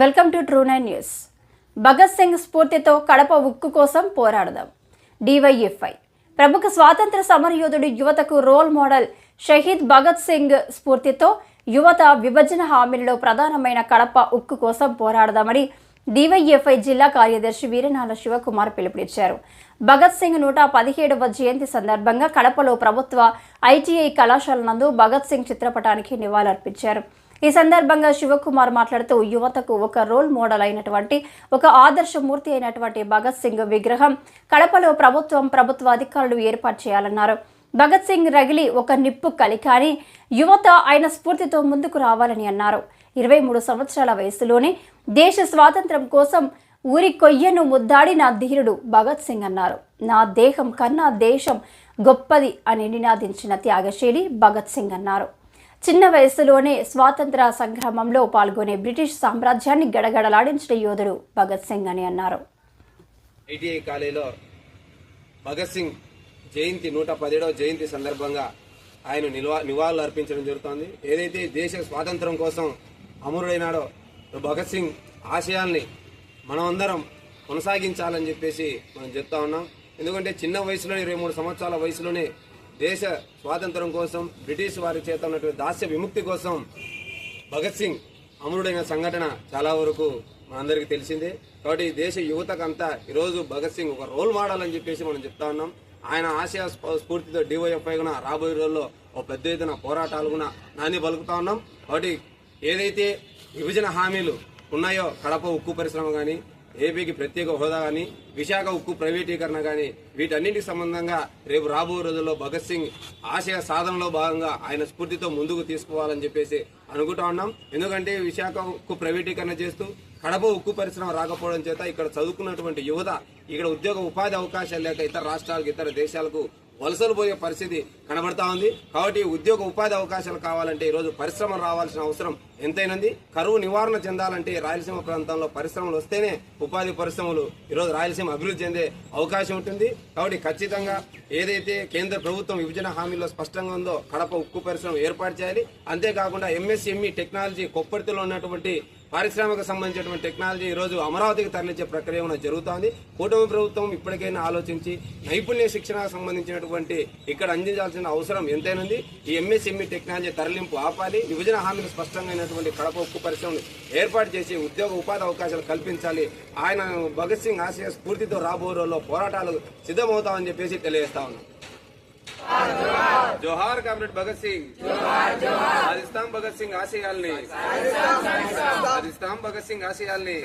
Welcome to true 9 news. Bhagat Singh స్ఫూర్తితో కడప ఉక్కు కోసం పోరాడదాం. డివైఎఫ్ఐ ప్రముఖ స్వాతంత్ర సమరయోధుడు, యువతకు రోల్ మోడల్ షహీద్ భగత్ సింగ్ స్ఫూర్తితో యువత విభజన హామీలలో ప్రధానమైన కడప ఉక్కు కోసం పోరాడదామని డివైఎఫ్ఐ జిల్లా కార్యదర్శి వీరనాల శివకుమార్ పిలుపునిచ్చారు. భగత్ సింగ్ 117వ జయంతి సందర్భంగా కడపలో ప్రభుత్వ ఐటీఐ కళాశాల నందు భగత్ సింగ్ చిత్రపటానికి నివాళులర్పించారు. ఈ సందర్భంగా శివకుమార్ మాట్లాడుతూ యువతకు ఒక రోల్ మోడల్ అయినటువంటి, ఒక ఆదర్శమూర్తి అయినటువంటి భగత్ సింగ్ విగ్రహం కడపలో ప్రభుత్వ అధికారులు ఏర్పాటు చేయాలన్నారు. భగత్ సింగ్ రగిలి ఒక నిప్పు కలికాని యువత ఆయన స్ఫూర్తితో ముందుకు రావాలని అన్నారు. 23 సంవత్సరాల వయసులోనే దేశ స్వాతంత్ర్యం కోసం ఊరి కొయ్యను ముద్దాడిన ధీరుడు భగత్ సింగ్ అన్నారు. నా దేహం కన్నా దేశం గొప్పది అని నినాదించిన త్యాగశీలి భగత్ సింగ్ అన్నారు. చిన్న వయసులోనే స్వాతంత్ర సంగ్రామంలో పాల్గొనే బ్రిటిష్ సామ్రాజ్యాన్ని గడగడలాడించిన యోధుడు భగత్ సింగ్ అని అన్నారు. ఐటీఐ కాలేజీలో భగత్ సింగ్ జయంతి 117వ జయంతి సందర్భంగా ఆయన నివాళులు అర్పించడం జరుగుతోంది. ఏదైతే దేశ స్వాతంత్రం కోసం అమరుడైనాడో భగత్ సింగ్ ఆశయాల్ని మనమందరం కొనసాగించాలని చెప్పేసి మనం చెప్తా ఉన్నాం. ఎందుకంటే చిన్న వయసులోనే 23 సంవత్సరాల వయసులోనే దేశ స్వాతంత్రం కోసం బ్రిటిష్ వారి చేత ఉన్నటువంటి దాస్య విముక్తి కోసం భగత్ సింగ్ అమరుడైన సంఘటన చాలా వరకు మనందరికీ తెలిసిందే. కాబట్టి దేశ యువతకంతా ఈరోజు భగత్ సింగ్ ఒక రోల్ మోడల్ అని చెప్పేసి మనం చెప్తా ఉన్నాం. ఆయన ఆశయ స్ఫూర్తితో డివైఎఫ్ఐ కూడా రాబోయే రోజుల్లో ఒక పెద్ద ఎత్తున పోరాటాలు కూడా నాని పలుకుతా ఉన్నాం. కాబట్టి ఏదైతే విభజన హామీలు ఉన్నాయో, కడప ఉక్కు పరిశ్రమ కానీ, ఏపీకి ప్రత్యేక హోదా కానీ, విశాఖ ఉక్కు ప్రైవేటీకరణ కానీ, వీటన్నింటికి సంబంధంగా రేపు రాబోయే రోజుల్లో భగత్ సింగ్ ఆశయ సాధనలో భాగంగా ఆయన స్ఫూర్తితో ముందుకు తీసుకోవాలని చెప్పేసి అనుకుంటా ఉన్నాం. ఎందుకంటే విశాఖ ఉక్కు ప్రైవేటీకరణ చేస్తూ కడప ఉక్కు పరిశ్రమ రాకపోవడం చేత ఇక్కడ చదువుకున్నటువంటి యువత ఇక్కడ ఉద్యోగ ఉపాధి అవకాశాలు లేక ఇతర రాష్ట్రాలకు, ఇతర దేశాలకు వలసలు పోయే పరిస్థితి కనబడతా ఉంది. కాబట్టి ఉద్యోగ ఉపాధి అవకాశాలు కావాలంటే ఈరోజు పరిశ్రమలు రావాల్సిన అవసరం ఎంతైనది. కరువు నివారణ చెందాలంటే రాయలసీమ ప్రాంతంలో పరిశ్రమలు వస్తేనే ఉపాధి పరిశ్రమలు ఈరోజు రాయలసీమ అభివృద్ధి చెందే అవకాశం ఉంటుంది. కాబట్టి ఖచ్చితంగా ఏదైతే కేంద్ర ప్రభుత్వం విభజన హామీలో స్పష్టంగా ఉందో కడప ఉక్కు పరిశ్రమ ఏర్పాటు చేయాలి. అంతేకాకుండా ఎంఎస్ఎంఈ టెక్నాలజీ కొప్పర్తిలో ఉన్నటువంటి పారిశ్రామిక సంబంధించినటువంటి టెక్నాలజీ ఈరోజు అమరావతికి తరలించే ప్రక్రియ జరుగుతోంది. కూటమి ప్రభుత్వం ఇప్పటికైనా ఆలోచించి నైపుణ్య శిక్షణకు సంబంధించినటువంటి ఇక్కడ అందించాల్సిన అవసరం ఎంతైనది. ఈ ఎంఎస్ఎంఈ టెక్నాలజీ తరలింపు ఆపాలి. విభజన హామీలు స్పష్టంగా కడప ఉక్కు పరిశ్రమను ఏర్పాటు చేసి ఉద్యోగ ఉపాధి అవకాశాలు కల్పించాలి. ఆయన భగత్ సింగ్ ఆశయ స్ఫూర్తితో రాబోయే రోజుల్లో పోరాటాలు సిద్ధమవుతామని చెప్పేసి తెలియజేస్తా ఉన్నాం. జోహార్ కామ్రేడ్ భగత్ సింగ్, సాధిస్తాం భగత్ సింగ్ ఆశయాల్ని, సాధిస్తాం భగత్ సింగ్ ఆశయాల్ని.